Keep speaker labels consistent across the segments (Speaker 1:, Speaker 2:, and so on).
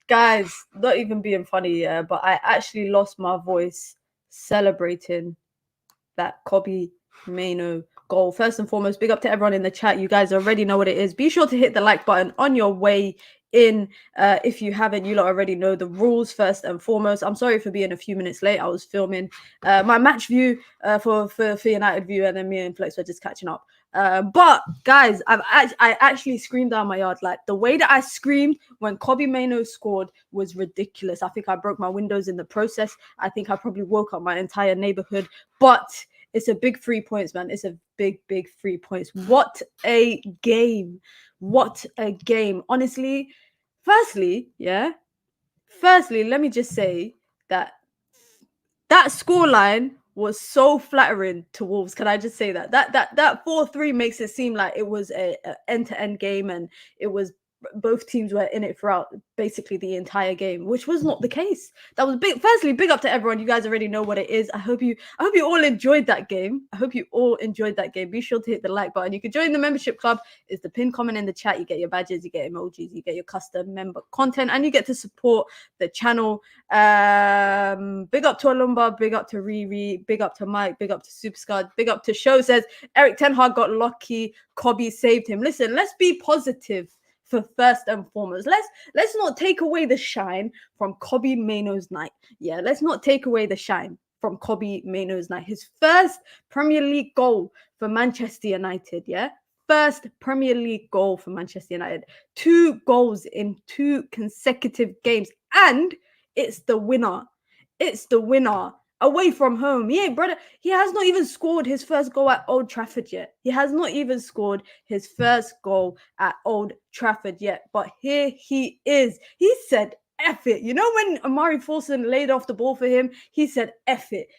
Speaker 1: Guys, not even being funny, yeah, but I actually lost my voice celebrating that Kobbie Mainoo goal. First and foremost, big up to everyone in the chat. You guys already know what it is. Be sure to hit the like button on your way in. If you haven't, you lot already know the rules. First and foremost, I'm sorry for being a few minutes late. I was filming my match view for United view, and then me and Flex were just catching up. But guys, I actually screamed down my yard. Like, the way that I screamed when Kobbie Mainoo scored was ridiculous. I think I broke my windows in the process. I think I probably woke up my entire neighborhood. But it's a big 3 points, man. It's a big 3 points. What a game. What a game. Honestly, firstly, let me just say that scoreline was so flattering to Wolves. Can I just say that? That 4-3 makes it seem like it was a end-to-end game, and it was both teams were in it throughout basically the entire game, which was not the case. That was big. Firstly, big up to everyone. You guys already know what it is. I hope you all enjoyed that game. Be sure to hit the like button. You can join the membership club. It's the pinned comment in the chat. You get your badges, you get emojis, you get your custom member content, and you get to support the channel. Big up to Alumba, big up to Riri, big up to Mike, big up to Superscud, big up to Show says Erik ten Hag got lucky, Kobbie saved him. Listen, let's be positive. For first and foremost, let's not take away the shine from Kobbie Mainoo's night. Yeah, let's not take away the shine from Kobbie Mainoo's night. His first Premier League goal for Manchester United. Yeah, first Premier League goal for Manchester United. 2 goals in 2 consecutive games, and it's the winner. It's the winner. Away from home. He has not even scored his first goal at Old Trafford yet. But here he is. He said, F it. You know when Amari Forson laid off the ball for him? He said, F it.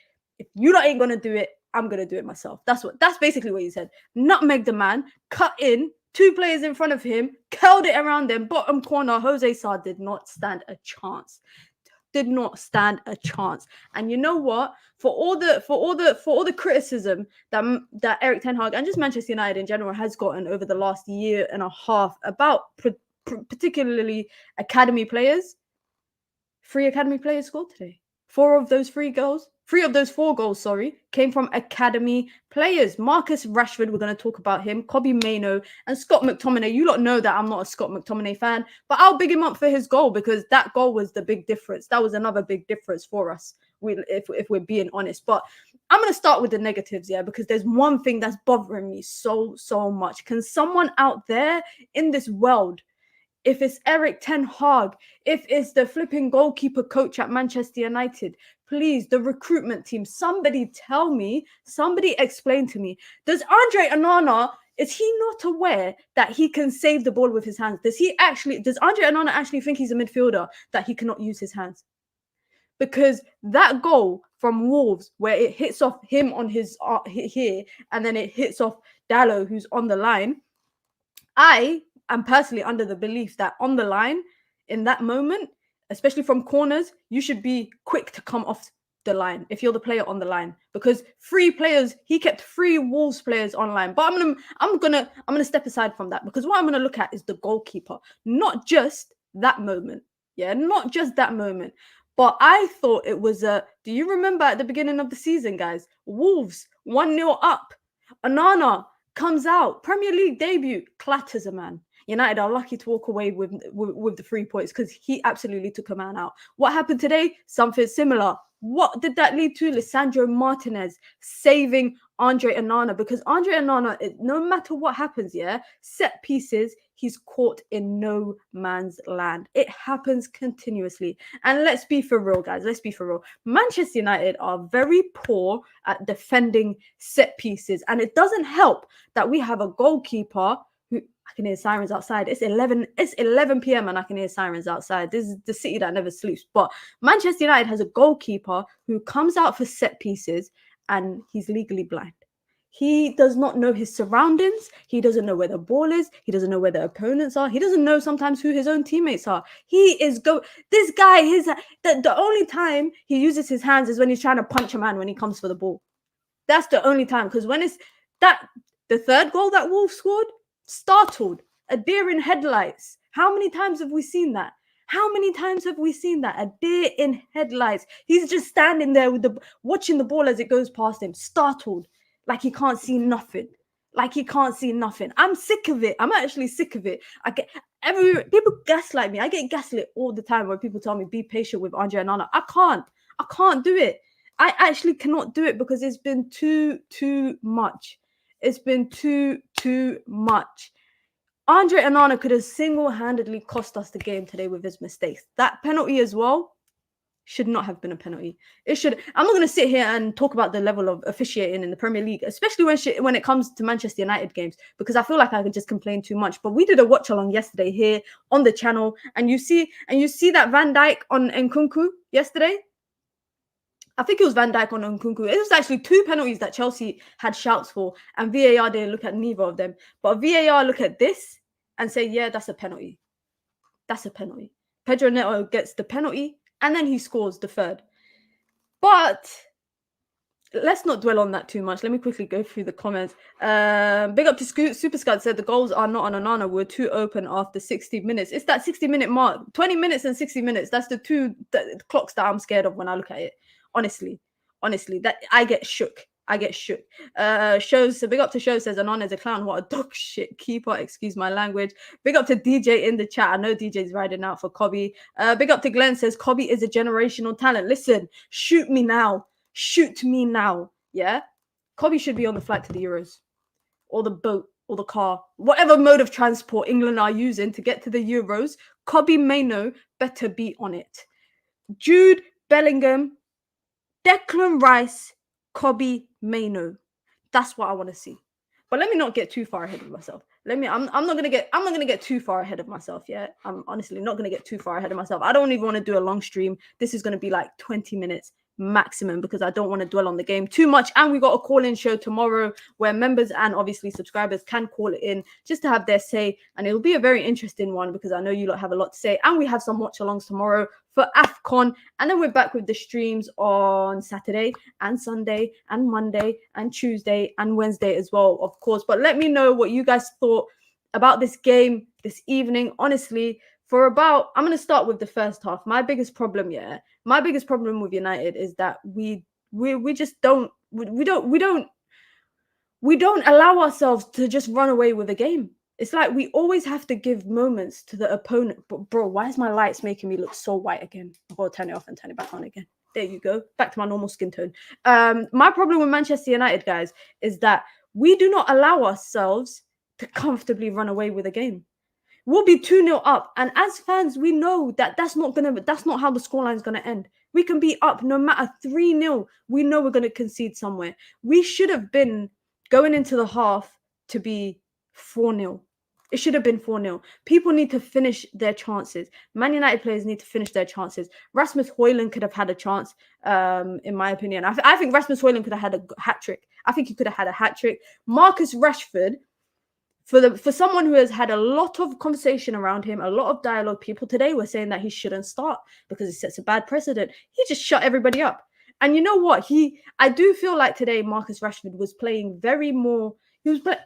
Speaker 1: If you lot ain't going to do it, I'm going to do it myself. That's basically what he said. Nutmeg the man, cut in, 2 players in front of him, curled it around them, bottom corner. Jose Sarr did not stand a chance. And you know what? For all the criticism that Erik ten Hag and just Manchester United in general has gotten over the last year and a half about particularly academy players, 3 academy players scored today. 4 of those 4 goals, came from academy players. Marcus Rashford, we're going to talk about him, Kobbie Mainoo, and Scott McTominay. You lot know that I'm not a Scott McTominay fan, but I'll big him up for his goal because that goal was the big difference. That was another big difference for us, if we're being honest. But I'm going to start with the negatives, because there's one thing that's bothering me so much. Can someone out there in this world, if it's Erik ten Hag, if it's the flipping goalkeeper coach at Manchester United, please, the recruitment team, somebody tell me, somebody explain to me, does Andre Onana, is he not aware that he can save the ball with his hands? Does Andre Onana actually think he's a midfielder that he cannot use his hands? Because that goal from Wolves, where it hits off him on his here, and then it hits off Diallo, who's on the line, I am personally under the belief that on the line, in that moment, especially from corners, you should be quick to come off the line if you're the player on the line, because 3 players, he kept 3 Wolves players on line. But I'm gonna step aside from that, because what I'm gonna look at is the goalkeeper, not just that moment. Not just that moment. But I thought it was do you remember at the beginning of the season, guys? Wolves 1-0 up. Onana comes out, Premier League debut, clatters a man. United are lucky to walk away with the 3 points because he absolutely took a man out. What happened today? Something similar. What did that lead to? Lisandro Martinez saving Andre Onana, because Andre Onana, no matter what happens, set pieces, he's caught in no man's land. It happens continuously. And let's be for real, guys. Let's be for real. Manchester United are very poor at defending set pieces. And it doesn't help that we have a goalkeeper who, I can hear sirens outside. It's 11 p.m. and I can hear sirens outside. This is the city that never sleeps. But Manchester United has a goalkeeper who comes out for set pieces and he's legally blind. He does not know his surroundings. He doesn't know where the ball is. He doesn't know where the opponents are. He doesn't know sometimes who his own teammates are. This guy, the only time he uses his hands is when he's trying to punch a man when he comes for the ball. That's the only time. Because when it's the third goal that Wolves scored, startled, a deer in headlights. How many times have we seen that? How many times have we seen that? A deer in headlights. He's just standing there watching the ball as it goes past him, startled, like he can't see nothing. I'm sick of it. I'm actually sick of it. People gaslight me. I get gaslit all the time when people tell me be patient with Andre Onana. I can't do it. I actually cannot do it because it's been too much. It's been too much. Andre Onana could have single-handedly cost us the game today with his mistakes. That penalty as well should not have been a penalty. It should. I'm not going to sit here and talk about the level of officiating in the Premier League, especially when it comes to Manchester United games, because I feel like I could just complain too much. But we did a watch-along yesterday here on the channel, and you see that Van Dijk on Nkunku yesterday. I think it was Van Dijk on Nkunku. It was actually 2 penalties that Chelsea had shouts for, and VAR didn't look at neither of them. But VAR look at this and say, yeah, that's a penalty. That's a penalty. Pedro Neto gets the penalty, and then he scores the third. But let's not dwell on that too much. Let me quickly go through the comments. Big up to Super Scud said the goals are not on Onana. We're too open after 60 minutes. It's that 60-minute mark. 20 minutes and 60 minutes. That's the two clocks that I'm scared of when I look at it. Honestly, that I get shook. Shows, so big up to Show says Onana is a clown. What a dog shit keeper. Excuse my language. Big up to DJ in the chat. I know DJ's riding out for Kobbie. Big up to Glenn says Kobbie is a generational talent. Listen, shoot me now. Yeah, Kobbie should be on the flight to the Euros, or the boat, or the car, whatever mode of transport England are using to get to the Euros. Kobbie Mainoo better be on it. Jude Bellingham, Declan Rice, Kobbie Mainoo. That's what I want to see. But let me not get too far ahead of myself. I'm not gonna get too far ahead of myself. Yeah, I'm honestly not gonna get too far ahead of myself. I don't even want to do a long stream. This is gonna be like 20 minutes maximum because I don't want to dwell on the game too much. And we got a call-in show tomorrow where members and obviously subscribers can call it in just to have their say, and it'll be a very interesting one because I know you lot have a lot to say. And we have some watch-alongs tomorrow for AFCON, and then we're back with the streams on Saturday and Sunday and Monday and Tuesday and Wednesday as well, of course. But let me know what you guys thought about this game this evening. Honestly, I'm going to start with the first half. My biggest problem with United is that we just don't allow ourselves to just run away with a game. It's like we always have to give moments to the opponent. But bro, why is my lights making me look so white again? I've got to turn it off and turn it back on again. There you go. Back to my normal skin tone. My problem with Manchester United, guys, is that we do not allow ourselves to comfortably run away with a game. We'll be 2-0 up. And as fans, we know that that's not how the scoreline is going to end. We can be up no matter 3-0. We know we're going to concede somewhere. We should have been going into the half to be 4-0. It should have been 4-0. People need to finish their chances. Man United players need to finish their chances. Rasmus Højlund could have had a chance, in my opinion. I think Rasmus Højlund could have had a hat-trick. I think he could have had a hat-trick. Marcus Rashford, for someone who has had a lot of conversation around him, a lot of dialogue, people today were saying that he shouldn't start because he sets a bad precedent. He just shut everybody up. And you know what? I do feel like today Marcus Rashford was playing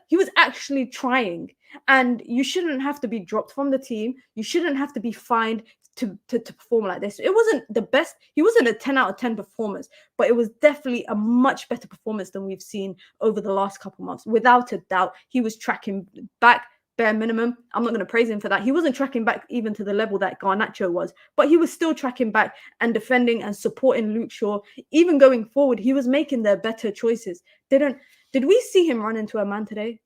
Speaker 1: he was actually trying. And you shouldn't have to be dropped from the team. You shouldn't have to be fined to perform like this. It wasn't the best. He wasn't a 10 out of 10 performance, but it was definitely a much better performance than we've seen over the last couple months. Without a doubt, he was tracking back bare minimum. I'm not going to praise him for that. He wasn't tracking back even to the level that Garnacho was, but he was still tracking back and defending and supporting Luke Shaw. Even going forward, he was making their better choices. Did we see him run into a man today?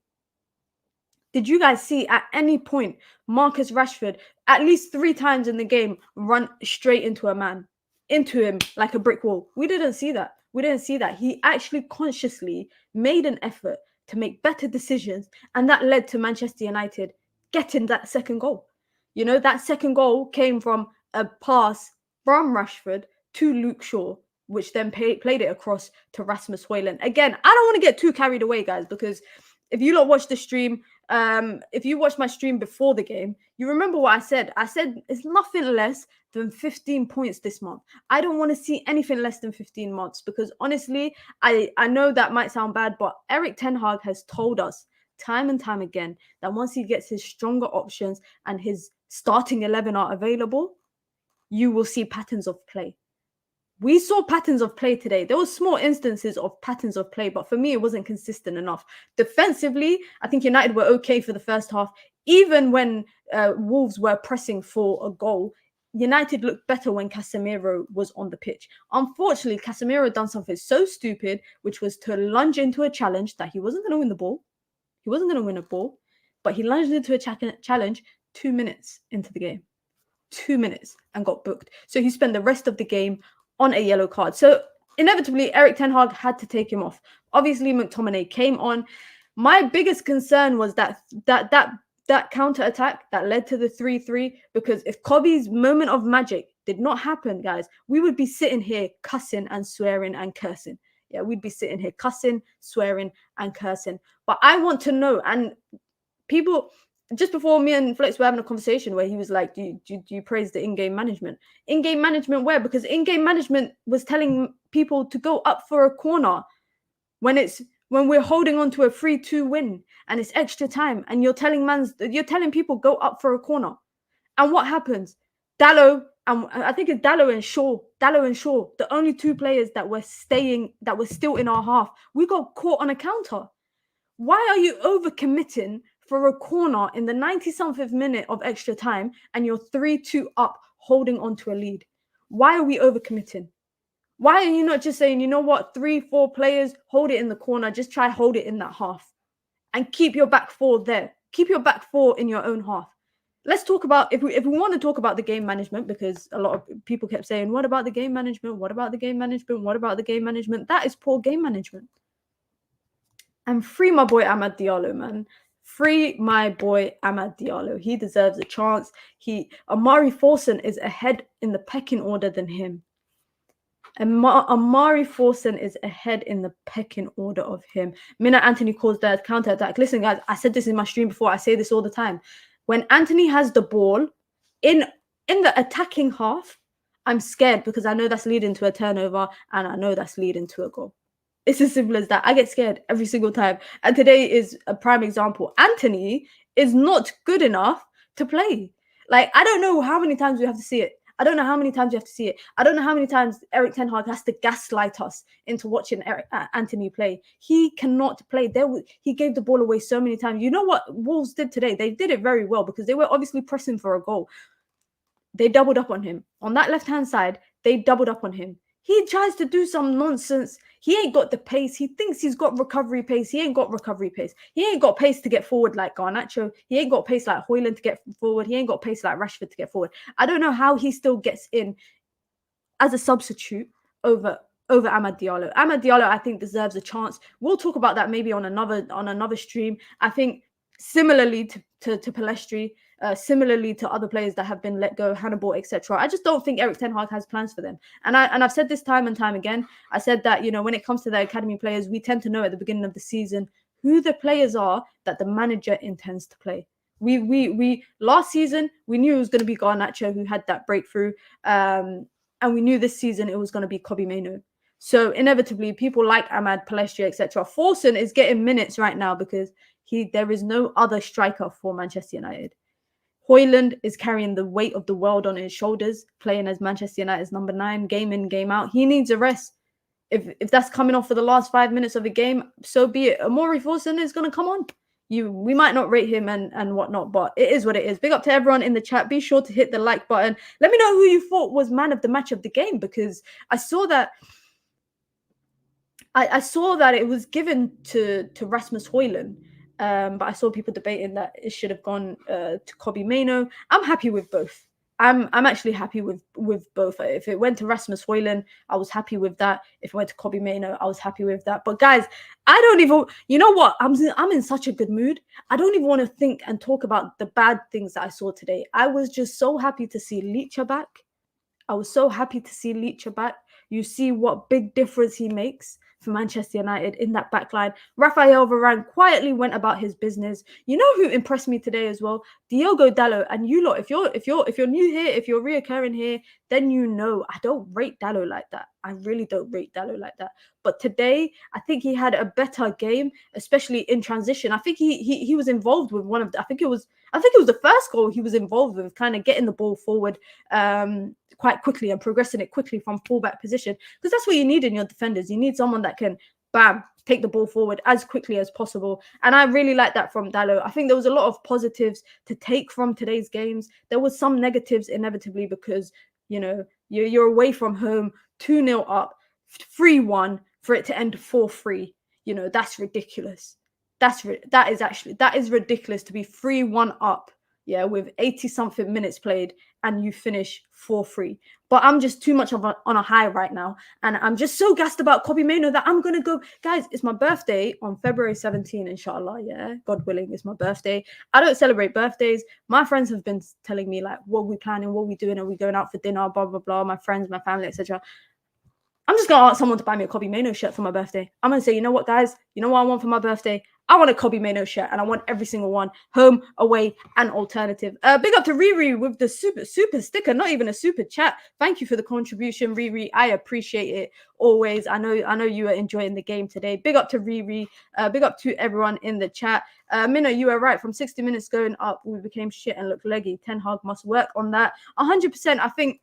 Speaker 1: Did you guys see at any point Marcus Rashford, at least 3 times in the game, run straight into a man, into him like a brick wall? We didn't see that. We didn't see that. He actually consciously made an effort to make better decisions, and that led to Manchester United getting that second goal. You know, that second goal came from a pass from Rashford to Luke Shaw, which then played it across to Rasmus Højlund. Again, I don't want to get too carried away, guys, because if you lot watch the stream, if you watched my stream before the game, you remember what I said. I said it's nothing less than 15 points this month. I don't want to see anything less than 15 months because honestly, I know that might sound bad, but Erik ten Hag has told us time and time again that once he gets his stronger options and his starting 11 are available, you will see patterns of play. We saw patterns of play today. There were small instances of patterns of play, but for me, it wasn't consistent enough. Defensively, I think United were okay for the first half. Even when Wolves were pressing for a goal, United looked better when Casemiro was on the pitch. Unfortunately, Casemiro done something so stupid, which was to lunge into a challenge that he wasn't going to win the ball. He wasn't going to win a ball, but he lunged into a challenge 2 minutes into the game. 2 minutes and got booked. So he spent the rest of the game on a yellow card. So inevitably, Erik ten Hag had to take him off. Obviously, McTominay came on. My biggest concern was that counter-attack that led to the 3-3, because if Kobbie's moment of magic did not happen, guys, we would be sitting here cussing and swearing and cursing. Yeah, we'd be sitting here cussing, swearing and cursing. But I want to know, and people... Just before me and Flex were having a conversation where he was like, do you praise the in-game management? In-game management where? Because in-game management was telling people to go up for a corner when we're holding on to a 3-2 win and it's extra time and you're telling people go up for a corner. And what happens? Diallo, I think it's Diallo and Shaw, the only 2 players that were still in our half, we got caught on a counter. Why are you overcommitting for a corner in the 90-something minute of extra time and you're 3-2 up holding on to a lead? Why are we overcommitting? Why are you not just saying, you know what, 3-4 players, hold it in the corner, just try hold it in that half and keep your back 4 there. Keep your back 4 in your own half. Let's talk about, if we want to talk about the game management, because a lot of people kept saying, what about the game management? What about the game management? What about the game management? That is poor game management. And free my boy Amad Diallo, man. Free my boy Amad Diallo. He deserves a chance. Amari Forson is ahead in the pecking order than him. Amari Forson is ahead in the pecking order of him. Antony calls that counter-attack. Listen, guys, I said this in my stream before. I say this all the time. When Antony has the ball in the attacking half, I'm scared because I know that's leading to a turnover and I know that's leading to a goal. It's as simple as that. I get scared every single time. And today is a prime example. Antony is not good enough to play. Like, I don't know how many times we have to see it. I don't know how many times you have to see it. I don't know how many times Erik ten Hag has to gaslight us into watching Antony play. He cannot play. He gave the ball away so many times. You know what Wolves did today? They did it very well because they were obviously pressing for a goal. They doubled up on him. On that left-hand side, they doubled up on him. He tries to do some nonsense. He ain't got the pace. He thinks he's got recovery pace. He ain't got recovery pace. He ain't got pace to get forward like Garnacho. He ain't got pace like Højlund to get forward. He ain't got pace like Rashford to get forward. I don't know how he still gets in as a substitute over Amad Diallo. Amad Diallo, I think, deserves a chance. We'll talk about that maybe on another stream. I think similarly to Pellistri, similarly to other players that have been let go, Hannibal, etc. I just don't think Erik ten Hag has plans for them. And I've said this time and time again. I said that, you know, when it comes to the academy players, we tend to know at the beginning of the season who the players are that the manager intends to play. We last season, we knew it was going to be Garnacho who had that breakthrough. And we knew this season it was going to be Kobbie Mainoo. So inevitably, people like Amad, Pellistri, etc. Forson is getting minutes right now because there is no other striker for Manchester United. Højlund is carrying the weight of the world on his shoulders, playing as Manchester United's number 9, game in, game out. He needs a rest. If that's coming off for the last 5 minutes of a game, so be it. Amari Forson is going to come on. we might not rate him and whatnot, but it is what it is. Big up to everyone in the chat. Be sure to hit the like button. Let me know who you thought was man of the match of the game, because I saw that I saw that it was given to Rasmus Højlund. But I saw people debating that it should have gone to Kobbie Mainoo. I'm happy with both. I'm actually happy with both. If it went to Rasmus Højlund, I was happy with that. If it went to Kobbie Mainoo, I was happy with that. But guys, I don't even, you know what? I'm in such a good mood. I don't even want to think and talk about the bad things that I saw today. I was just so happy to see Leacher back. I was so happy to see Leacher back. You see what big difference he makes for Manchester United in that back line. Raphael Varane quietly went about his business. You know who impressed me today as well? Diogo Diallo. And you lot, if you're new here, if you're reoccurring here, then you know I don't rate Diallo like that. I really don't rate Diallo like that. But today, I think he had a better game, especially in transition. I think he was involved with one of the, I think it was the first goal he was involved with, kind of getting the ball forward quite quickly and progressing it quickly from fullback position, because that's what you need in your defenders. You need someone that can, bam, take the ball forward as quickly as possible. And I really like that from Diallo. I think there was a lot of positives to take from today's games. There was some negatives inevitably, because, you know, you're away from home, 2-0 up, 3-1, for it to end 4-3. You know, that's ridiculous. That is ridiculous to be 3-1 up, yeah, with 80-something minutes played, and you finish 4-3. But I'm just too much on a high right now. And I'm just so gassed about Kobbie Mainoo that I'm going to go. Guys, it's my birthday on February 17, inshallah, yeah? God willing, it's my birthday. I don't celebrate birthdays. My friends have been telling me, like, what are we planning? What are we doing? Are we going out for dinner? Blah, blah, blah. My friends, my family, etc. I'm just going to ask someone to buy me a Kobbie Mainoo shirt for my birthday. I'm going to say, you know what, guys? You know what I want for my birthday? I want a Kobbie Mainoo shirt, and I want every single one, home, away, and alternative. Big up to Riri with the super sticker, not even a super chat. Thank you for the contribution, Riri. I appreciate it always. I know you are enjoying the game today. Big up to Riri. Big up to everyone in the chat. Minna, you are right. From 60 minutes going up, we became shit and looked leggy. Ten Hag must work on that. 100%. I think.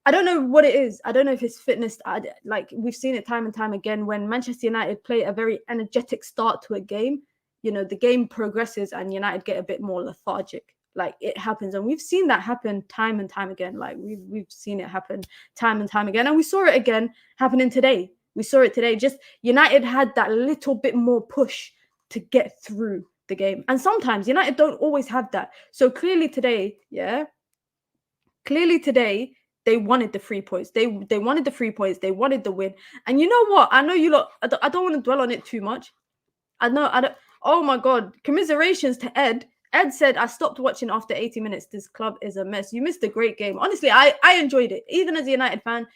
Speaker 1: I don't know what it is. I don't know if it's fitness. Like, we've seen it time and time again. When Manchester United play a very energetic start to a game, you know, the game progresses and United get a bit more lethargic. Like, it happens. And we've seen that happen time and time again. Like, we've seen it happen time and time again. And we saw it again happening today. We saw it today. Just United had that little bit more push to get through the game. And sometimes United don't always have that. So clearly today, they wanted the 3 points. They wanted the 3 points. They wanted the win. And you know what? I know you lot, I don't want to dwell on it too much. I don't. Oh my God. Commiserations to Ed. Ed said, I stopped watching after 80 minutes. This club is a mess. You missed a great game. Honestly, I enjoyed it. Even as a United fan,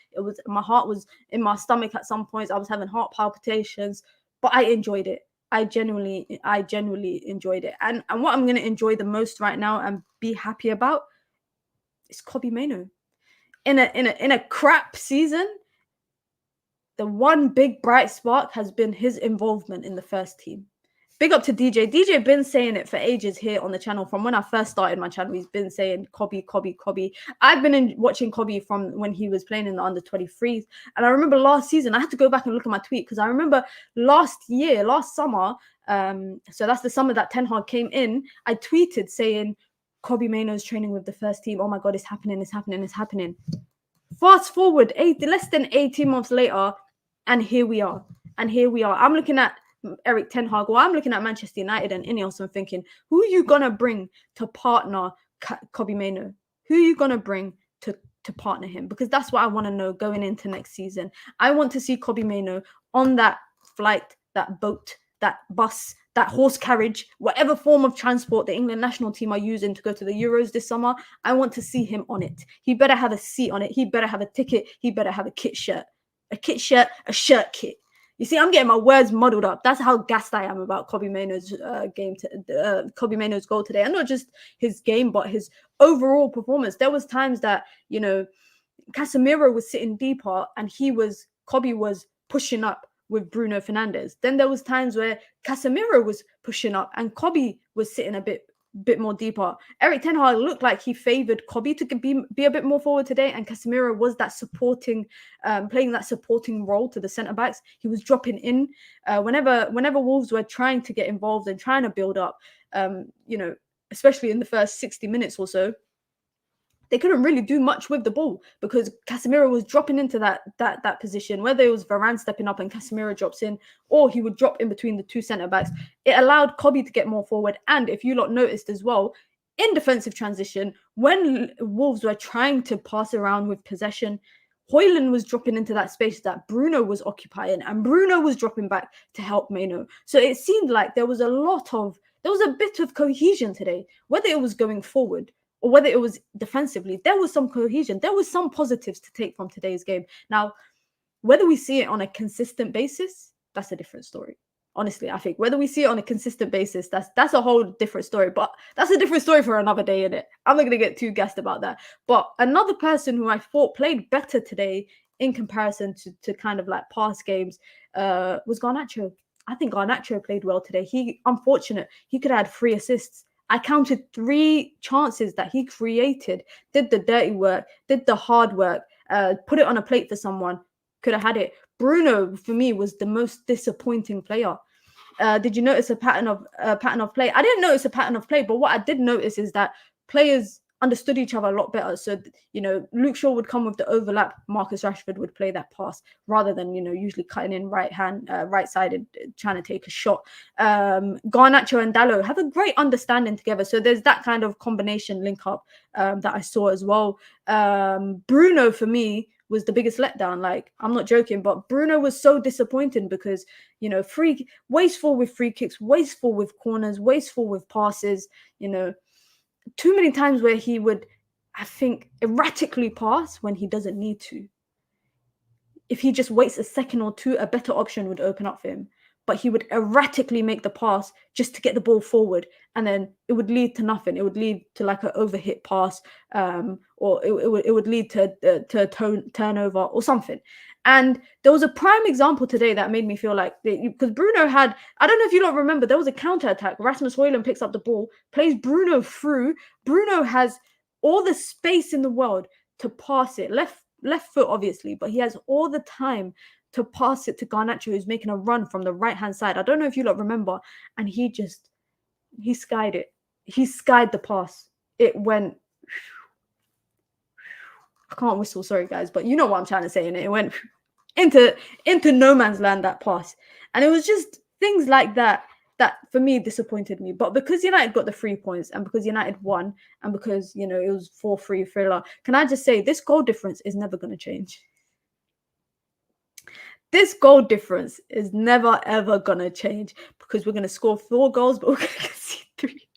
Speaker 1: my heart was in my stomach at some points. I was having heart palpitations, but I enjoyed it. I genuinely enjoyed it. And what I'm going to enjoy the most right now and be happy about is Kobbie Mainoo. In a crap season, the one big bright spark has been his involvement in the first team. Big up to DJ. DJ been saying it for ages here on the channel. From when I first started my channel, he's been saying Kobbie. I've been watching Kobbie from when he was playing in the under-23s. And I remember last season, I had to go back and look at my tweet, because I remember last summer, so that's the summer that Ten Hag came in, I tweeted saying, Kobbie Mainoo's training with the first team. Oh my God, it's happening. Fast forward, less than 18 months later, and here we are. I'm looking at Erik ten Hag, or I'm looking at Manchester United and Ineos, and thinking, who are you gonna bring to partner Kobbie Mainoo? Who are you gonna bring to partner him? Because that's what I want to know going into next season. I want to see Kobbie Mainoo on that flight, that boat, that bus, that horse carriage, whatever form of transport the England national team are using to go to the Euros this summer. I want to see him on it. He better have a seat on it. He better have a ticket. He better have a shirt, a shirt kit. You see, I'm getting my words muddled up. That's how gassed I am about Kobbie Mainoo's Kobbie Mainoo's goal today. And not just his game, but his overall performance. There was times that, you know, Casemiro was sitting deeper and Kobbie was pushing up with Bruno Fernandes. Then there was times where Casemiro was pushing up and Kobbie was sitting a bit bit more deeper. Eric Ten Hag looked like he favoured Kobbie to be a bit more forward today, and Casemiro was that supporting, playing that supporting role to the centre backs. He was dropping in whenever Wolves were trying to get involved and trying to build up. Especially in the first 60 minutes or so, they couldn't really do much with the ball because Casemiro was dropping into that position, whether it was Varane stepping up and Casemiro drops in, or he would drop in between the two centre-backs. It allowed Kobbie to get more forward. And if you lot noticed as well, in defensive transition, when Wolves were trying to pass around with possession, Højlund was dropping into that space that Bruno was occupying, and Bruno was dropping back to help Mainoo. So it seemed like there was a bit of cohesion today, whether it was going forward or whether it was defensively. There was some cohesion. There was some positives to take from today's game. Now, whether we see it on a consistent basis, that's a different story. Honestly, I think whether we see it on a consistent basis, that's a whole different story. But that's a different story for another day, innit? I'm not going to get too gassed about that. But another person who I thought played better today in comparison to kind of like past games was Garnacho. I think Garnacho played well today. Unfortunate, he could have had 3 assists. I counted 3 chances that he created, did the dirty work, did the hard work, put it on a plate for someone, could have had it. Bruno, for me, was the most disappointing player. Did you notice a pattern of play? I didn't notice a pattern of play, but what I did notice is that players understood each other a lot better. So, Luke Shaw would come with the overlap. Marcus Rashford would play that pass rather than, usually cutting in right-sided, trying to take a shot. Garnacho and Diallo have a great understanding together. So there's that kind of combination link up that I saw as well. Bruno, for me, was the biggest letdown. Like, I'm not joking, but Bruno was so disappointing because, wasteful with free kicks, wasteful with corners, wasteful with passes, too many times where he would, I think, erratically pass when he doesn't need to. If he just waits a second or two, a better option would open up for him. But he would erratically make the pass just to get the ball forward, and then it would lead to nothing. It would lead to like an overhit pass, or it would lead to turnover or something. And there was a prime example today that made me feel like, because Bruno had, I don't know if you don't remember, there was a counter attack. Rasmus Højlund picks up the ball, plays Bruno through. Bruno has all the space in the world to pass it, left foot obviously, but he has all the time to pass it to Garnacho, who's making a run from the right-hand side. I don't know if you lot remember. And he skied it. He skied the pass. It went... I can't whistle, sorry guys, but you know what I'm trying to say. And it went into no man's land, that pass. And it was just things like that for me disappointed me. But because United got the 3 points, and because United won, and because, it was 4-3 thriller, can I just say this goal difference is never going to change. This goal difference is never, ever going to change, because we're going to score 4 goals, but we're going to concede 3.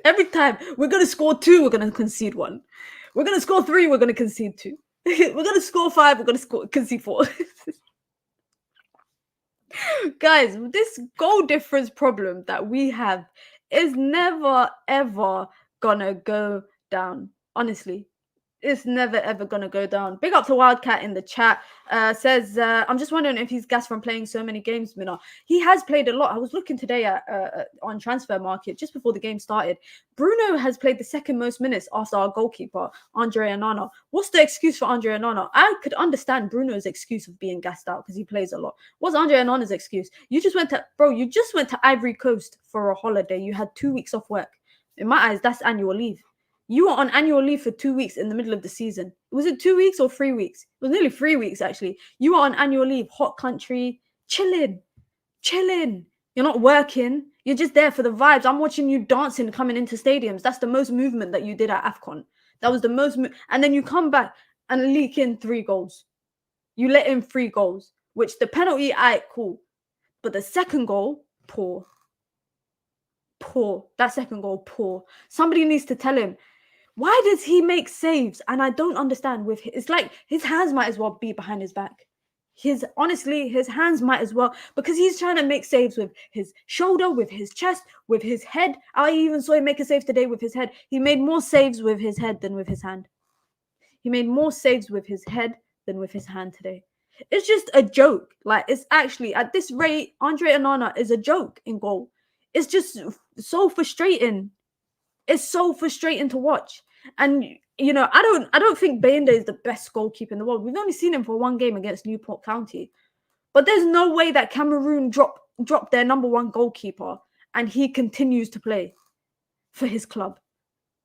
Speaker 1: Every time we're going to score 2, we're going to concede 1. We're going to score 3, we're going to concede 2. We're going to score 5, we're going to concede 4. Guys, this goal difference problem that we have is never, ever going to go down. Honestly. It's never, ever going to go down. Big up to Wildcat in the chat. Says, I'm just wondering if he's gassed from playing so many games, Mina. He has played a lot. I was looking today on Transfer Market just before the game started. Bruno has played the second most minutes after our goalkeeper, Andre Onana. What's the excuse for Andre Onana? I could understand Bruno's excuse of being gassed out because he plays a lot. What's Andre Onana's excuse? You just went to Ivory Coast for a holiday. You had 2 weeks off work. In my eyes, that's annual leave. You were on annual leave for 2 weeks in the middle of the season. Was it 2 weeks or 3 weeks? It was nearly 3 weeks, actually. You were on annual leave, hot country, chilling. You're not working. You're just there for the vibes. I'm watching you dancing coming into stadiums. That's the most movement that you did at AFCON. That was the most. And then you come back and leak in 3 goals. You let in 3 goals, which the penalty, cool. But the second goal, poor. That second goal, poor. Somebody needs to tell him, why does he make saves? And I don't understand. It's like his hands might as well be behind his back. Honestly, his hands might as well, because he's trying to make saves with his shoulder, with his chest, with his head. I even saw him make a save today with his head. He made more saves with his head than with his hand. He made more saves with his head than with his hand today. It's just a joke. Like, it's actually, at this rate, Andre Onana is a joke in goal. It's just so frustrating. It's so frustrating to watch. And you know, I don't think Bayende is the best goalkeeper in the world. We've only seen him for one game against Newport County. But there's no way that Cameroon dropped their number one goalkeeper and he continues to play for his club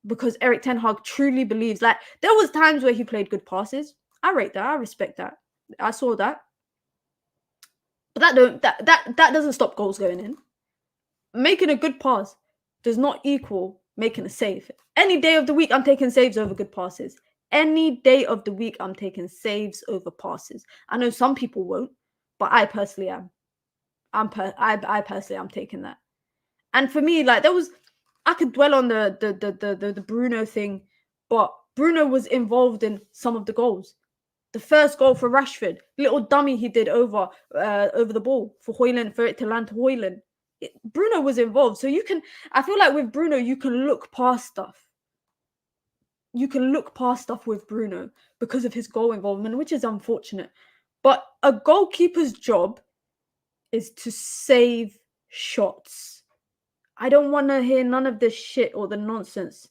Speaker 1: because Eric Ten Hag truly believes. Like, there was times where he played good passes. I rate that. I respect that. I saw that. But that doesn't stop goals going in. Making a good pass does not equal making a save. Any day of the week, I'm taking saves over good passes. Any day of the week, I'm taking saves over passes. I know some people won't, but I personally am. I personally am taking that. And for me, like, I could dwell on the Bruno thing, but Bruno was involved in some of the goals. The first goal for Rashford, little dummy he did over the ball for Højlund, for it to land to Højlund. Bruno was involved. So I feel like with Bruno, you can look past stuff. You can look past stuff with Bruno because of his goal involvement, which is unfortunate. But a goalkeeper's job is to save shots. I don't want to hear none of this shit or the nonsense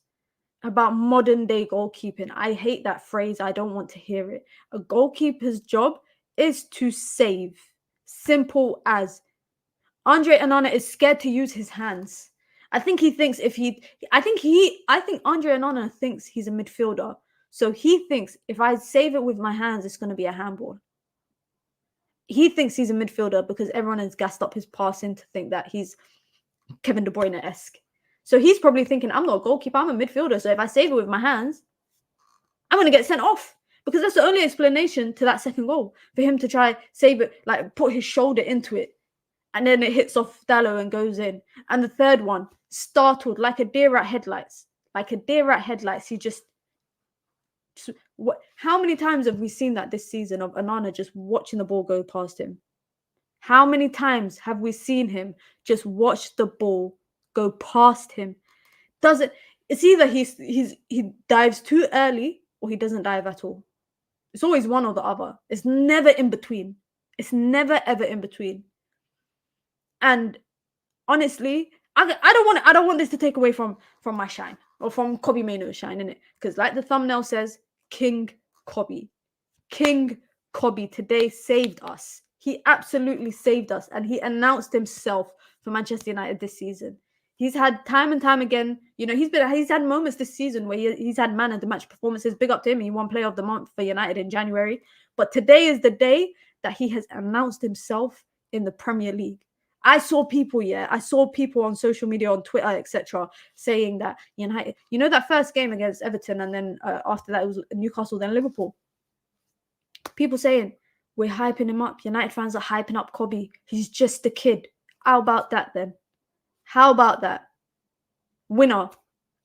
Speaker 1: about modern day goalkeeping. I hate that phrase. I don't want to hear it. A goalkeeper's job is to save. Simple as. Andre Onana is scared to use his hands. I think Andre Onana thinks he's a midfielder. So he thinks if I save it with my hands, it's going to be a handball. He thinks he's a midfielder because everyone has gassed up his passing to think that he's Kevin De Bruyne-esque. So he's probably thinking, I'm not a goalkeeper, I'm a midfielder. So if I save it with my hands, I'm going to get sent off. Because that's the only explanation to that second goal. For him to try save it, like put his shoulder into it. And then it hits off Diallo and goes in. And the third one, startled, like a deer at headlights. Like a deer at headlights. He just... How many times have we seen that this season of Onana just watching the ball go past him? How many times have we seen him just watch the ball go past him? It's either he dives too early or he doesn't dive at all. It's always one or the other. It's never in between. It's never ever in between. And honestly, I don't want this to take away from my shine or from Kobbie Mainoo's shine, innit? Because like the thumbnail says, King Kobbie. King Kobbie today saved us. He absolutely saved us, and he announced himself for Manchester United this season. He's had time and time again, you know, he's had moments this season where he's had man of the match performances. Big up to him. He won Player of the Month for United in January. But today is the day that he has announced himself in the Premier League. I saw people on social media, on Twitter, etc., saying that United, you know, that first game against Everton, and then after that it was Newcastle, then Liverpool. People saying, we're hyping him up. United fans are hyping up Kobbie. He's just a kid. How about that then? How about that? Winner,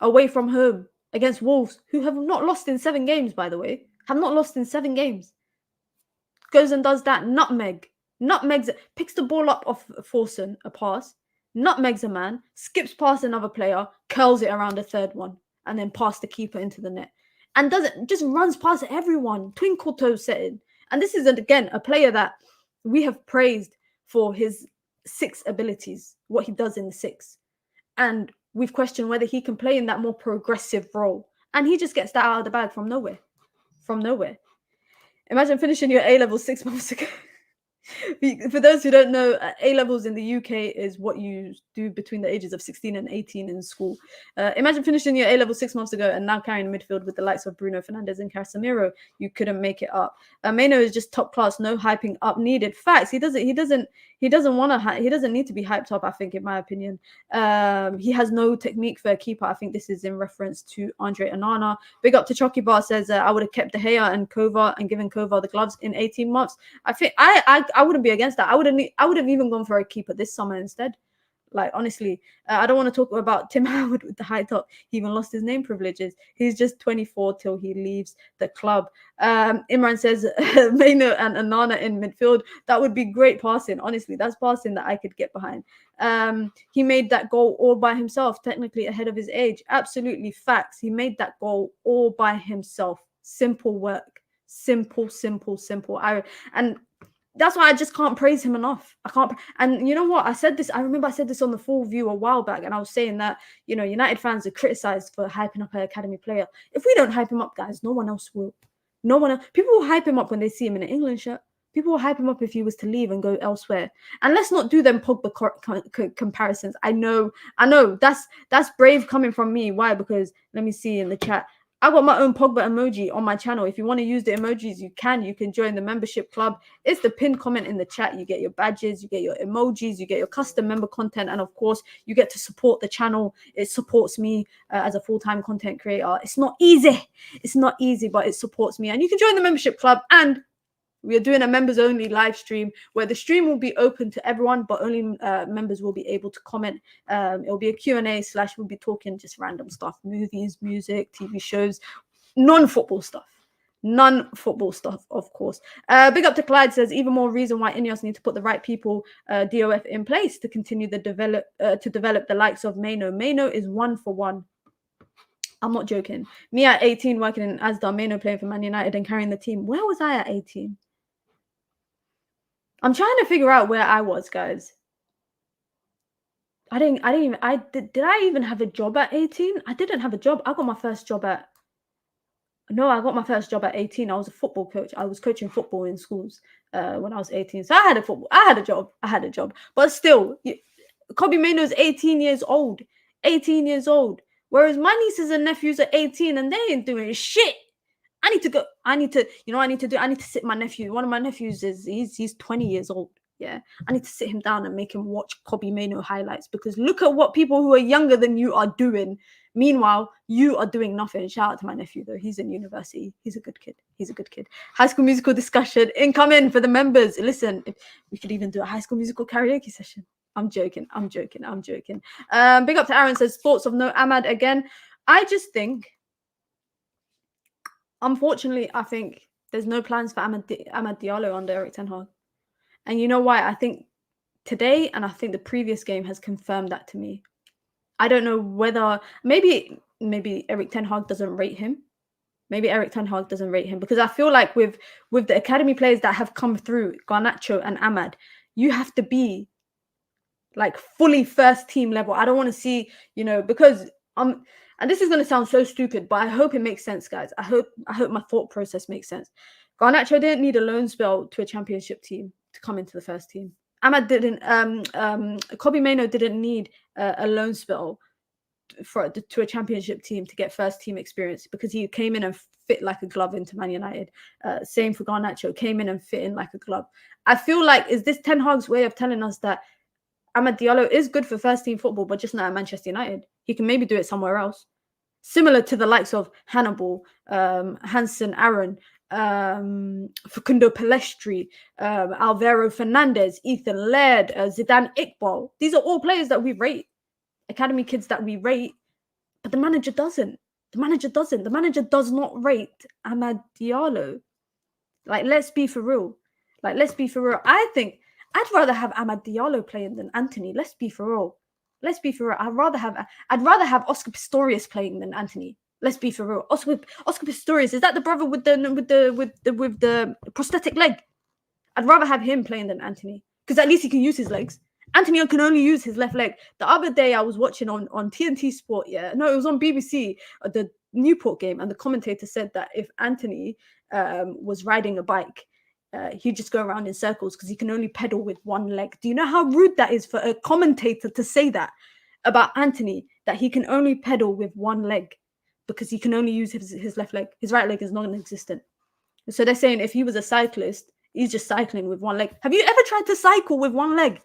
Speaker 1: away from home, against Wolves, who have not lost in 7 games, by the way. Have not lost in 7 games. Goes and does that. Nutmegs, picks the ball up off Forson, a pass. Nutmegs a man, skips past another player, curls it around a third one, and then past the keeper into the net. And just runs past everyone. Twinkle toes setting. And this is, again, a player that we have praised for his 6 abilities, what he does in the 6. And we've questioned whether he can play in that more progressive role. And he just gets that out of the bag from nowhere. From nowhere. Imagine finishing your A-level 6 months ago. For those who don't know, A-levels in the UK is what you do between the ages of 16 and 18 in school. Imagine finishing your A-level 6 months ago and now carrying midfield with the likes of Bruno Fernandes and Casemiro. You couldn't make it up. Mainoo is just top class, no hyping up needed. Facts. He doesn't need to be hyped up, I think, in my opinion. He has no technique for a keeper. I think this is in reference to Andre Onana. Big up to Chucky Bar says, I would have kept De Gea and Kova and given Kova the gloves in 18 months. I think I wouldn't be against that. I would have even gone for a keeper this summer instead. Like, honestly, I don't want to talk about Tim Howard with the high top. He even lost his name privileges. He's just 24 till he leaves the club. Imran says Mainoo and Onana in midfield. That would be great passing. Honestly, that's passing that I could get behind. He made that goal all by himself, technically ahead of his age. Absolutely facts. He made that goal all by himself. Simple work. Simple. And That's why I just can't praise him enough. I can't. And you know what? I remember I said this on the Full View a while back, and I was saying that, United fans are criticized for hyping up an academy player. If we don't hype him up, guys, no one else will. No one else. People will hype him up when they see him in an England shirt. People will hype him up if he was to leave and go elsewhere. And let's not do them Pogba comparisons. I know. That's brave coming from me. Why? Because let me see in the chat. I got my own Pogba emoji on my channel. If you want to use the emojis, you can. You can join the membership club. It's the pinned comment in the chat. You get your badges, you get your emojis, you get your custom member content, and of course, you get to support the channel. It supports me as a full-time content creator. It's not easy. It's not easy, but it supports me. And you can join the membership club, and we are doing a members only live stream where the stream will be open to everyone, but only members will be able to comment. It'll be a Q&A / we'll be talking just random stuff, movies, music, TV shows, non-football stuff. Non-football stuff, of course. Big up to Clyde says, even more reason why Ineos need to put the right people, DOF, in place to continue to develop the likes of Mainoo. Mainoo is 1 for 1. I'm not joking. Me at 18 working in Asda, Mainoo playing for Man United and carrying the team. Where was I at 18? I'm trying to figure out where I was, guys. Did I even have a job at 18? I didn't have a job. I got my first job at 18. I was a football coach. I was coaching football in schools when I was 18. So I had a job. But still, Kobbie Mainoo is 18 years old. 18 years old. Whereas my nieces and nephews are 18 and they ain't doing shit. I need to sit my nephew. One of my nephews he's 20 years old. Yeah. I need to sit him down and make him watch Kobbie Mainoo highlights, because look at what people who are younger than you are doing. Meanwhile, you are doing nothing. Shout out to my nephew though. He's in university. He's a good kid. High School Musical discussion incoming for the members. Listen, we could even do a High School Musical karaoke session. I'm joking. Big up to Aaron says, thoughts of no Ahmad again. I just think, unfortunately, I think there's no plans for Amad Diallo under Eric Ten Hag. And you know why? I think today, and I think the previous game has confirmed that to me. I don't know whether, maybe Eric Ten Hag doesn't rate him. Because I feel like with the academy players that have come through, Garnacho and Ahmad, you have to be like fully first team level. I don't want to see, because and this is going to sound so stupid, but I hope it makes sense, guys. I hope my thought process makes sense. Garnacho didn't need a loan spell to a championship team to come into the first team. Ahmad didn't. Kobbie Mainoo didn't need a loan spell to a championship team to get first team experience, because he came in and fit like a glove into Man United. Same for Garnacho, came in and fit in like a glove. I feel like, is this Ten Hag's way of telling us that Amad Diallo is good for first team football, but just not at Manchester United? He can maybe do it somewhere else. Similar to the likes of Hannibal, Hansen, Aaron, Facundo Palestri, Alvaro Fernandez, Ethan Laird, Zidane Iqbal. These are all players that we rate, academy kids that we rate, but the manager doesn't. The manager does not rate Amad Diallo. Like, let's be for real. I think I'd rather have Amad Diallo playing than Antony. Let's be for real. I'd rather have Oscar Pistorius playing than Antony. Let's be for real. Oscar Pistorius, is that the brother with the prosthetic leg? I'd rather have him playing than Antony, because at least he can use his legs. Antony can only use his left leg. The other day I was watching on TNT Sport. Yeah, no, it was on BBC, the Newport game, and the commentator said that if Antony was riding a bike, he'd just go around in circles because he can only pedal with one leg. Do you know how rude that is for a commentator to say that about Antony, that he can only pedal with one leg because he can only use his left leg? His right leg is non-existent. So they're saying if he was a cyclist, he's just cycling with one leg. Have you ever tried to cycle with one leg?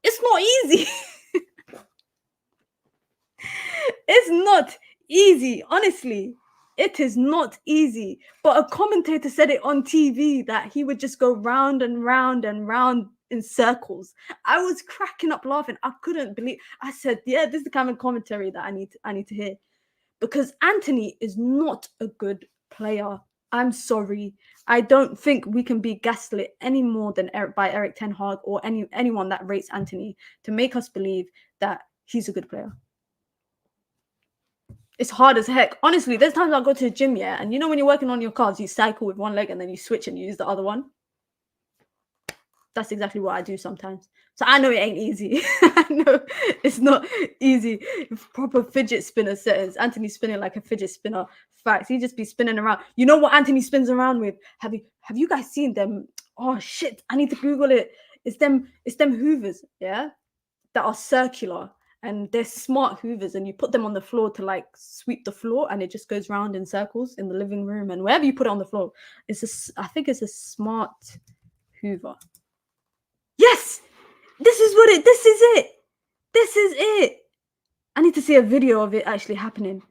Speaker 1: It's not easy. It's not easy, honestly. It is not easy. But a commentator said it on TV that he would just go round and round and round in circles. I was cracking up laughing. I couldn't believe. I said, yeah, this is the kind of commentary that I need to hear. Because Antony is not a good player. I'm sorry. I don't think we can be gaslit any more than by Eric Ten Hag or anyone that rates Antony to make us believe that he's a good player. It's hard as heck. Honestly, there's times I'll go to the gym, yeah, and you know when you're working on your cars, you cycle with one leg and then you switch and you use the other one. That's exactly what I do sometimes. So I know it ain't easy. I know it's not easy. Proper fidget spinner settings. Antony spinning like a fidget spinner. Facts. He just be spinning around. You know what Antony spins around with? Have you guys seen them? Oh shit! I need to Google it. It's them Hoovers, yeah, that are circular, and they're smart Hoovers, and you put them on the floor to like sweep the floor, and it just goes round in circles in the living room and wherever you put it on the floor. I think it's a smart Hoover. Yes, this is it. This is it. I need to see a video of it actually happening.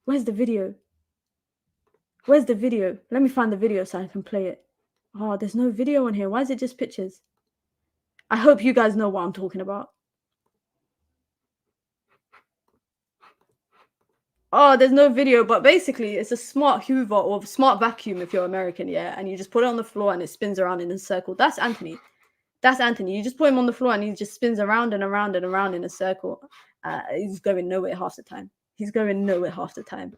Speaker 1: Where's the video? Let me find the video so I can play it. Oh, there's no video on here. Why is it just pictures? I hope you guys know what I'm talking about. Oh, there's no video, but basically it's a smart Hoover or smart vacuum if you're American, yeah? And you just put it on the floor and it spins around in a circle. That's Antony. You just put him on the floor and he just spins around and around and around in a circle. He's going nowhere half the time.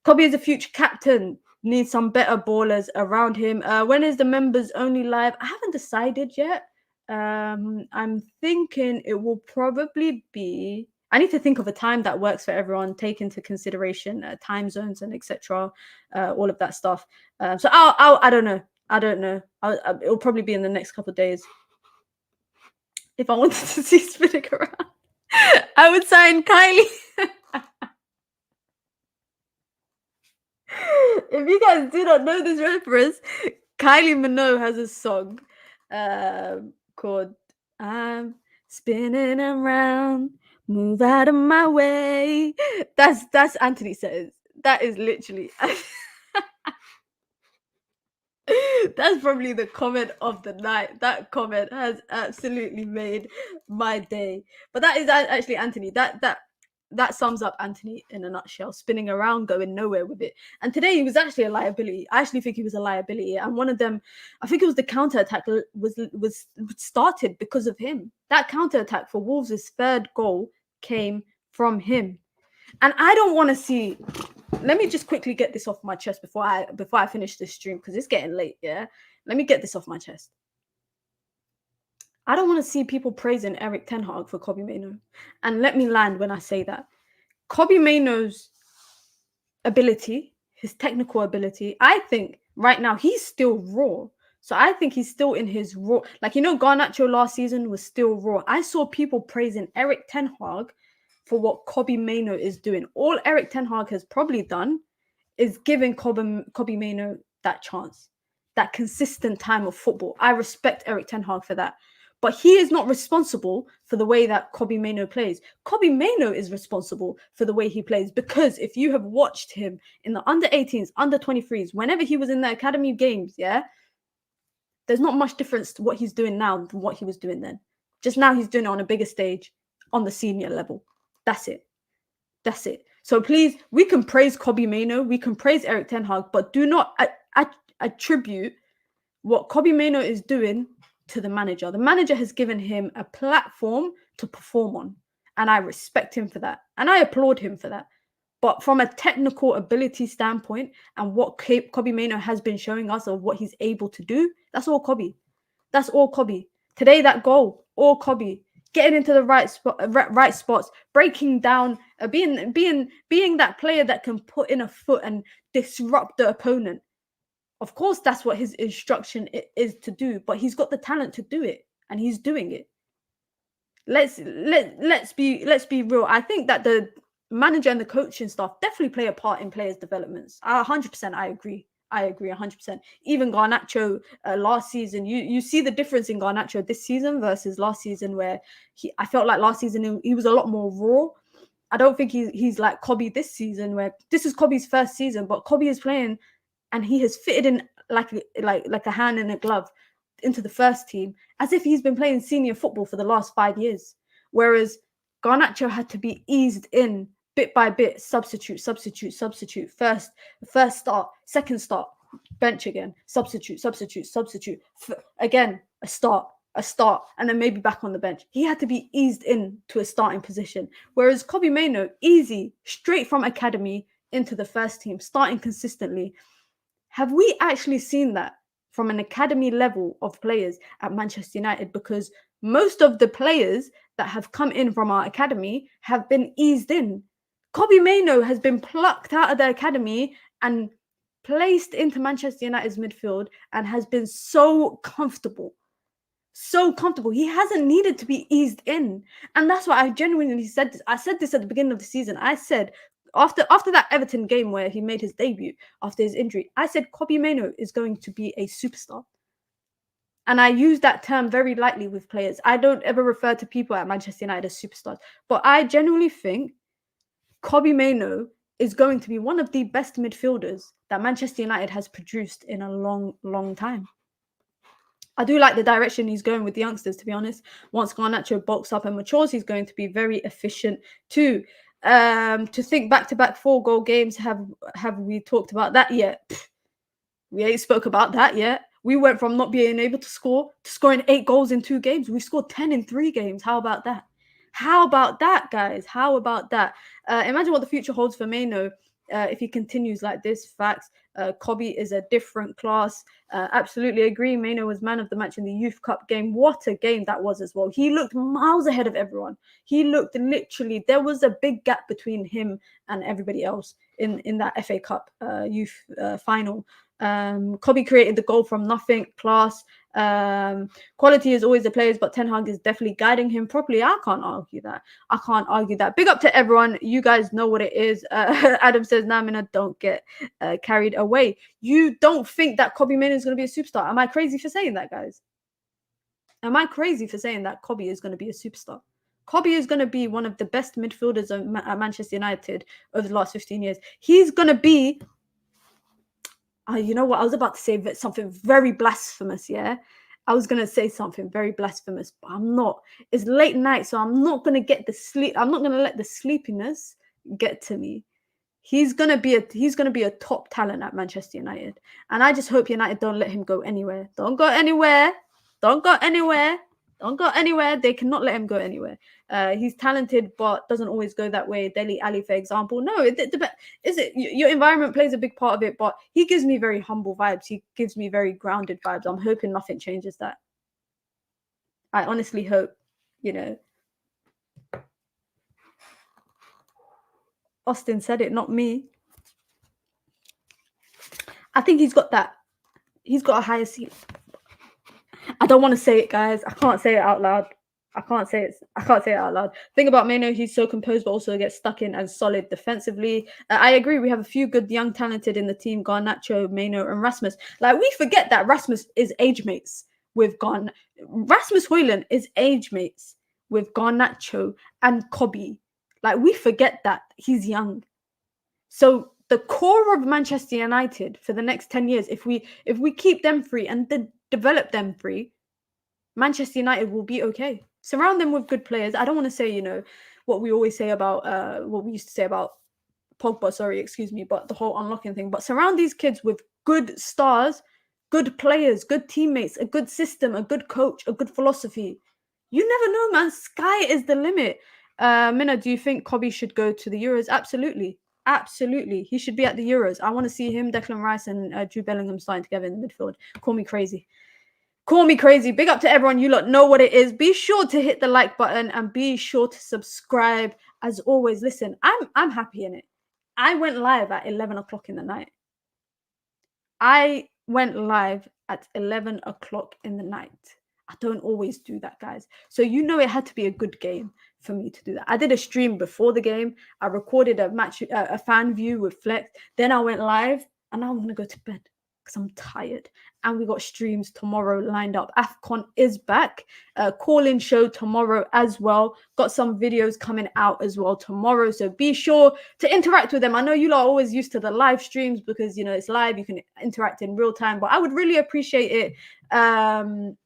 Speaker 1: Kobbie is a future captain. Needs some better ballers around him. When is the members only live? I haven't decided yet. I'm thinking it will probably be... I need to think of a time that works for everyone, take into consideration time zones and etc. All of that stuff. So I don't know. It'll probably be in the next couple of days. If I wanted to see spinning around, I would sign Kylie. If you guys do not know this reference, Kylie Mainoo has a song called "I'm Spinning Around, Move Out of My Way." That's Antony says. That is literally... That's probably the comment of the night. That comment has absolutely made my day. But that is actually Antony. That sums up Antony in a nutshell. Spinning around, going nowhere with it. And today he was actually a liability. I actually think he was a liability. And one of them, I think it was the counter-attack was started because of him. That counter-attack for Wolves' third goal came from him. And I don't want to see... Let me just quickly get this off my chest before I finish this stream, because it's getting late, yeah? Let me get this off my chest. I don't want to see people praising Erik ten Hag for Kobbie Mainoo. And let me land when I say that. Kobbie Mainoo's ability, his technical ability, I think right now he's still raw. So I think he's still in his raw... Like, you know, Garnacho last season was still raw. I saw people praising Erik ten Hag for what Kobbie Mainoo is doing. All Erik ten Hag has probably done is giving Kobbie Mainoo that chance, that consistent time of football. I respect Erik ten Hag for that. But he is not responsible for the way that Kobbie Mainoo plays. Kobbie Mainoo is responsible for the way he plays, because if you have watched him in the under-18s, under-23s, whenever he was in the academy games, yeah, there's not much difference to what he's doing now than what he was doing then. Just now he's doing it on a bigger stage, on the senior level. That's it. So please, we can praise Kobbie Mainoo, we can praise Erik ten Hag, but do not attribute what Kobbie Mainoo is doing to the manager. The manager has given him a platform to perform on, and I respect him for that, and I applaud him for that. But from a technical ability standpoint and what Kobbie Mainoo has been showing us of what he's able to do, that's all Kobbie. Today, that goal, all Kobbie. Getting into the right spots, breaking down, being that player that can put in a foot and disrupt the opponent. Of course, that's what his instruction is to do, but he's got the talent to do it, and he's doing it. Let's be real. I think that the manager and the coaching staff definitely play a part in players' developments. 100%, I agree. 100%. Even Garnacho last season, you see the difference in Garnacho this season versus last season, where I felt like last season he was a lot more raw. I don't think he's like Kobbie this season, where this is Kobbie's first season, but Kobbie is playing and he has fitted in like a hand in a glove into the first team, as if he's been playing senior football for the last 5 years. Whereas Garnacho had to be eased in bit by bit, substitute, first start, second start, bench again, substitute, again, a start, and then maybe back on the bench. He had to be eased in to a starting position. Whereas Kobbie Mainoo, easy, straight from academy into the first team, starting consistently. Have we actually seen that from an academy level of players at Manchester United? Because most of the players that have come in from our academy have been eased in. Kobbie Mainoo has been plucked out of the academy and placed into Manchester United's midfield and has been so comfortable. So comfortable. He hasn't needed to be eased in. And that's why I genuinely said this. I said this at the beginning of the season. I said after that Everton game where he made his debut after his injury, I said Kobbie Mainoo is going to be a superstar. And I use that term very lightly with players. I don't ever refer to people at Manchester United as superstars. But I genuinely think Kobbie Mainoo is going to be one of the best midfielders that Manchester United has produced in a long, long time. I do like the direction he's going with the youngsters, to be honest. Once Garnacho bulks up and matures, he's going to be very efficient too. To think back-to-back 4-goal games, have we talked about that yet? We ain't spoke about that yet. We went from not being able to score to scoring 8 goals in 2 games. We scored 10 in 3 games. How about that? How about that, guys? How about that? Imagine what the future holds for Mainoo if he continues like this. Facts. Kobbie is a different class. Absolutely agree. Mainoo was man of the match in the Youth Cup game. What a game that was as well. He looked miles ahead of everyone. He looked literally, there was a big gap between him and everybody else in that FA Cup youth final. Kobbie created the goal from nothing. Class. Quality is always the players, but Ten Hag is definitely guiding him properly. I can't argue that. Big up to everyone. You guys know what it is. Adam says, nah, Mina, don't get carried away. You don't think that Kobbie Mainoo is going to be a superstar? Am I crazy for saying that, guys? Am I crazy for saying that Kobbie is going to be a superstar? Kobbie is going to be one of the best midfielders at Manchester United over the last 15 years. He's going to be... you know what? I was about to say something very blasphemous, yeah? I was going to say something very blasphemous, but I'm not. It's late night, so I'm not going to get the sleep. I'm not going to let the sleepiness get to me. He's going to be a top talent at Manchester United. And I just hope United don't let him go anywhere. Don't go anywhere. Don't go anywhere. Don't go anywhere. They cannot let him go anywhere. He's talented, but doesn't always go that way. Dele Alli, for example. No, your environment plays a big part of it, but he gives me very humble vibes. He gives me very grounded vibes. I'm hoping nothing changes that. I honestly hope, Austin said it, not me. I think he's got that. He's got a higher ceiling. I don't want to say it, guys. I can't say it out loud. I can't say it out loud. Thing about Mainoo, he's so composed, but also gets stuck in and solid defensively. I agree. We have a few good young talented in the team: Garnacho, Mainoo, and Rasmus. Like, we forget that Rasmus is age mates with Rasmus Højlund is age mates with Garnacho and Kobbie. Like, we forget that he's young. So the core of Manchester United for the next 10 years, if we keep them free and develop them free, Manchester United will be okay. Surround them with good players. I don't want to say, what we always say about what we used to say about Pogba, but the whole unlocking thing. But surround these kids with good stars, good players, good teammates, a good system, a good coach, a good philosophy. You never know, man. Sky is the limit. Mina, do you think Kobbie should go to the Euros? Absolutely. Absolutely. He should be at the Euros. I want to see him, Declan Rice, and Jude Bellingham starting together in the midfield. Call me crazy. Call me crazy. Big up to everyone. You lot know what it is. Be sure to hit the like button and be sure to subscribe. As always, listen, I'm happy in it. I went live at 11 o'clock in the night. I went live at 11 o'clock in the night. I don't always do that, guys. So it had to be a good game for me to do that. I did a stream before the game. I recorded a fan view with Flex. Then I went live, and now I'm going to go to bed because I'm tired. And we got streams tomorrow lined up. AFCON is back. Call-in show tomorrow as well. Got some videos coming out as well tomorrow. So be sure to interact with them. I know you lot are always used to the live streams because, it's live. You can interact in real time. But I would really appreciate it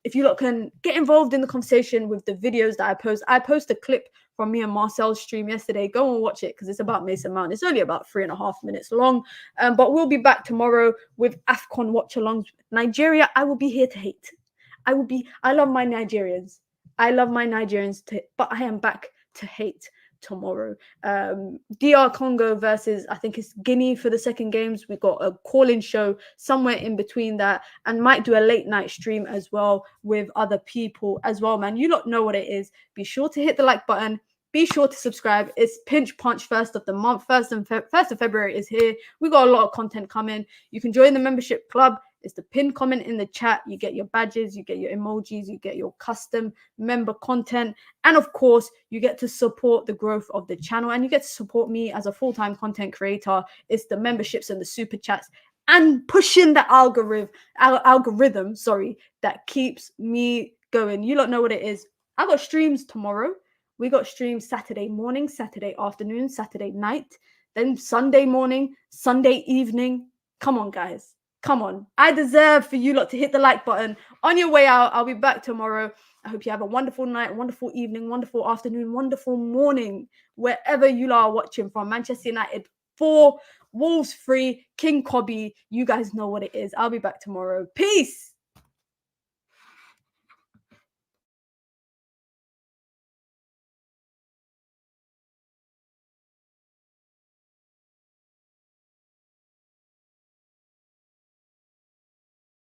Speaker 1: if you lot can get involved in the conversation with the videos that I post. I post a clip from me and Marcel's stream yesterday. Go and watch it because it's about Mason Mount. It's only about 3.5 minutes long. But we'll be back tomorrow with AFCON watch-alongs. Nigeria, I will be here to hate. I love my Nigerians. But I am back to hate tomorrow. DR Congo versus, I think it's Guinea for the second games. We got a call-in show somewhere in between that, and might do a late night stream as well with other people as well, man. You lot know what it is. Be sure to hit the like button. Be sure to subscribe. It's Pinch Punch first of the month. 1st of February is here. We got a lot of content coming. You can join the membership club. It's the pinned comment in the chat. You get your badges, you get your emojis, you get your custom member content. And of course, you get to support the growth of the channel, and you get to support me as a full-time content creator. It's the memberships and the super chats and pushing the algorithm, that keeps me going. You lot know what it is. I got streams tomorrow. We got streams Saturday morning, Saturday afternoon, Saturday night, then Sunday morning, Sunday evening. Come on, guys. Come on. I deserve for you lot to hit the like button. On your way out, I'll be back tomorrow. I hope you have a wonderful night, wonderful evening, wonderful afternoon, wonderful morning, wherever you lot are watching from. Manchester United 4, Wolves 3, King Kobbie. You guys know what it is. I'll be back tomorrow. Peace.